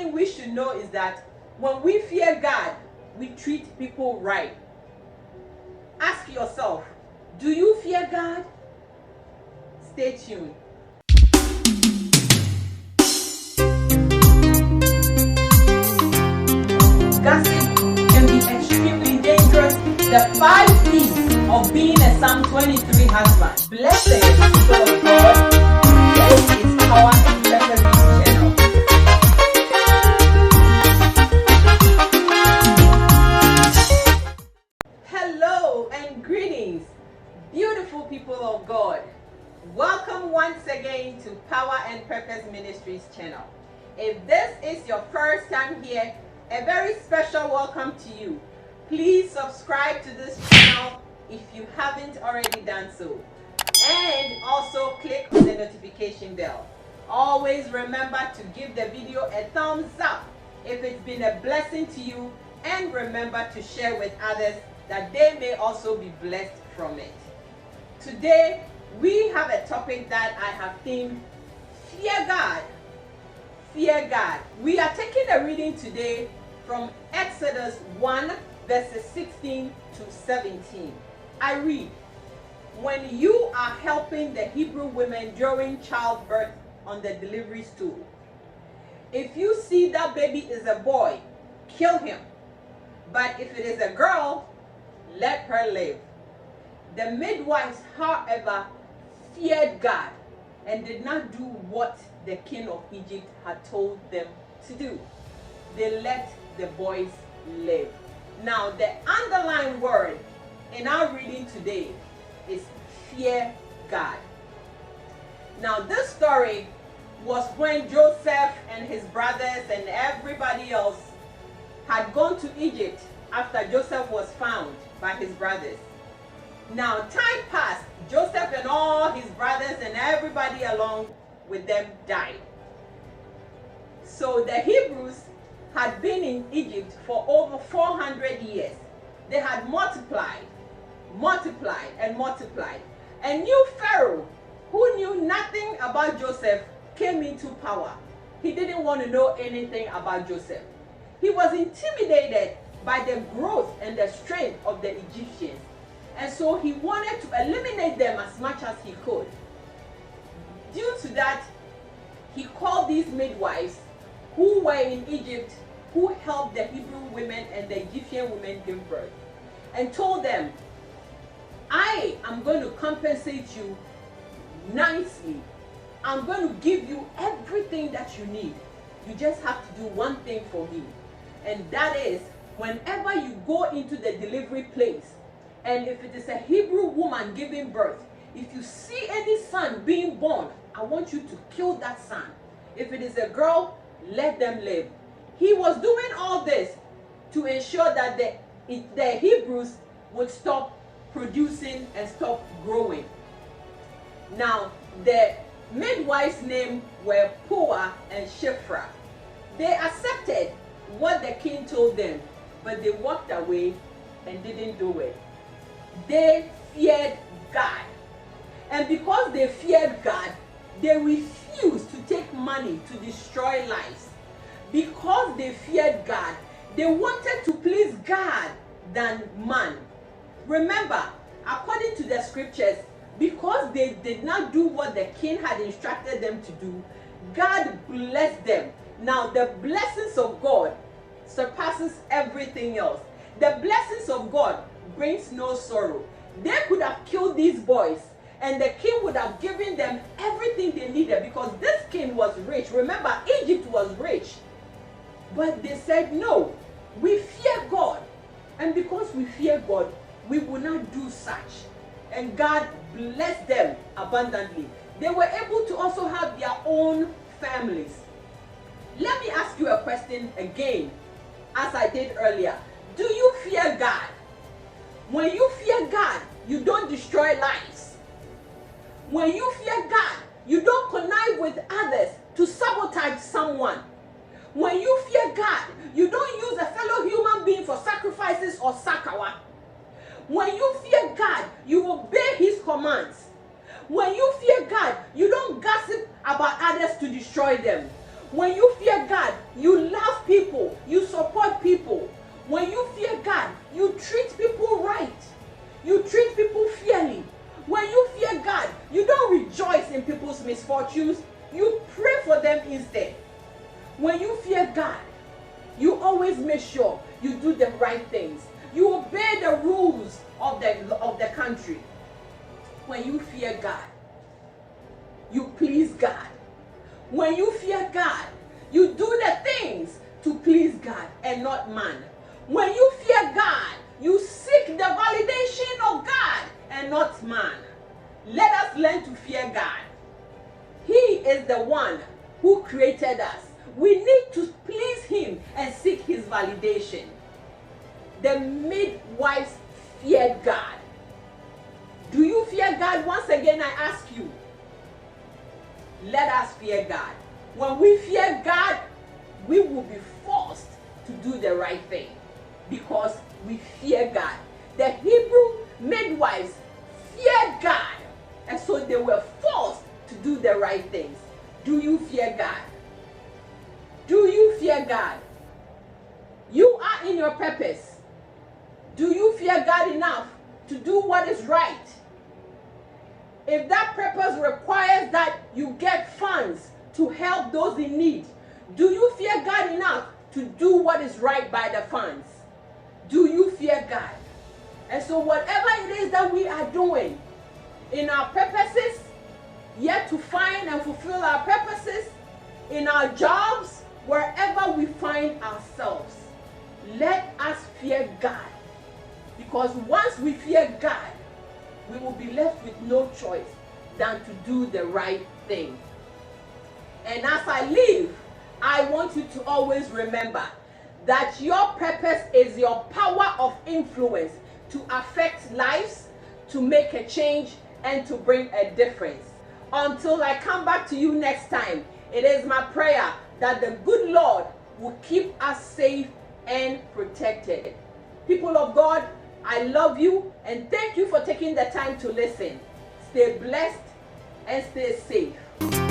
thing we should know is that when we fear God, we treat people right. Ask yourself, do you fear God? Stay tuned. Gossip can be extremely dangerous. The 5 P's of being a Psalm 23 husband. Blessings, people of God. This is Power and Purpose channel. Hello and greetings, beautiful people of God. Welcome once again to Power and Purpose Ministries channel. If this is your first time here, a very special welcome to you. Please subscribe to this channel if you haven't already done so. And also click on the notification bell. Always remember to give the video a thumbs up if it's been a blessing to you, and remember to share with others that they may also be blessed from it. Today, we have a topic that I have themed, Fear God. Fear God. We are taking a reading today from Exodus 1 verses 16 to 17. I read, when you are helping the Hebrew women during childbirth on the delivery stool, if you see that baby is a boy, kill him. But if it is a girl, let her live. The midwives, however, feared God and did not do what the king of Egypt had told them to do. They let the boys live. Now, the underlying word in our reading today is fear God. Now, this story was when Joseph and his brothers and everybody else had gone to Egypt after Joseph was found by his brothers. Now, time passed. Joseph and all his brothers and everybody along with them died. So the Hebrews had been in Egypt for over 400 years. They had multiplied, and multiplied. A new Pharaoh who knew nothing about Joseph came into power. He didn't want to know anything about Joseph. He was intimidated by the growth and the strength of the Egyptians. And so he wanted to eliminate them as much as he could. Due to that, he called these midwives who were in Egypt, who helped the Hebrew women and the Egyptian women give birth, and told them, I am going to compensate you nicely. I'm going to give you everything that you need. You just have to do one thing for me. And that is, whenever you go into the delivery place, and if it is a Hebrew woman giving birth, if you see any son being born, I want you to kill that son. If it is a girl, let them live. He was doing all this to ensure that the Hebrews would stop producing and stop growing. Now, the midwives' names were Puah and Shiphrah. They accepted what the king told them, but they walked away and didn't do it. They feared God. And because they feared God, they refused to take money to destroy lives. Because they feared God, they wanted to please God than man. Remember, according to the scriptures, because they did not do what the king had instructed them to do, God blessed them. Now, the blessings of God surpasses everything else. The blessings of God brings no sorrow. They could have killed these boys, and the king would have given them everything they needed, because this king was rich. Remember, Egypt was rich. But they said, no, we fear God. And because we fear God, we will not do such. And God blessed them abundantly. They were able to also have their own families. Let me ask you a question again, as I did earlier. Do you fear God? When you fear God, you don't destroy lives. When you fear God, you don't connive with others to sabotage someone. When you fear God, you don't use a fellow human being for sacrifices or sakawa. When you fear God, you obey his commands. When you fear God, you don't gossip about others to destroy them. When you fear God, you love people, you support people. When you fear God, you treat people right. You treat people fairly. When you fear God, you don't rejoice in people's misfortunes, you pray for them instead. When you fear God, you always make sure you do the right things. You obey the rules of the country. When you fear God, you please God. When you fear God, you do the things to please God and not man. When you fear God, you seek the validation of God and not man. Let us learn to fear God. He is the one who created us. We need to please him and seek his validation. The midwives feared God. Do you fear God? Once again, I ask you. Let us fear God. When we fear God, we will be forced to do the right thing because we fear God. The Hebrew midwives feared God, and so they were forced to do the right things. Do you fear God? Do you fear God? You are in your purpose. Do you fear God enough to do what is right? If that purpose requires that you get funds to help those in need, do you fear God enough to do what is right by the funds? Do you fear God? And so whatever it is that we are doing in our purposes, yet to find and fulfill our purposes, in our jobs, wherever we find ourselves, let us fear God. Because once we fear God, we will be left with no choice than to do the right thing. And as I leave, I want you to always remember that your purpose is your power of influence to affect lives, to make a change, and to bring a difference. Until I come back to you next time, it is my prayer that the good Lord will keep us safe and protected. People of God, I love you and thank you for taking the time to listen. Stay blessed and stay safe.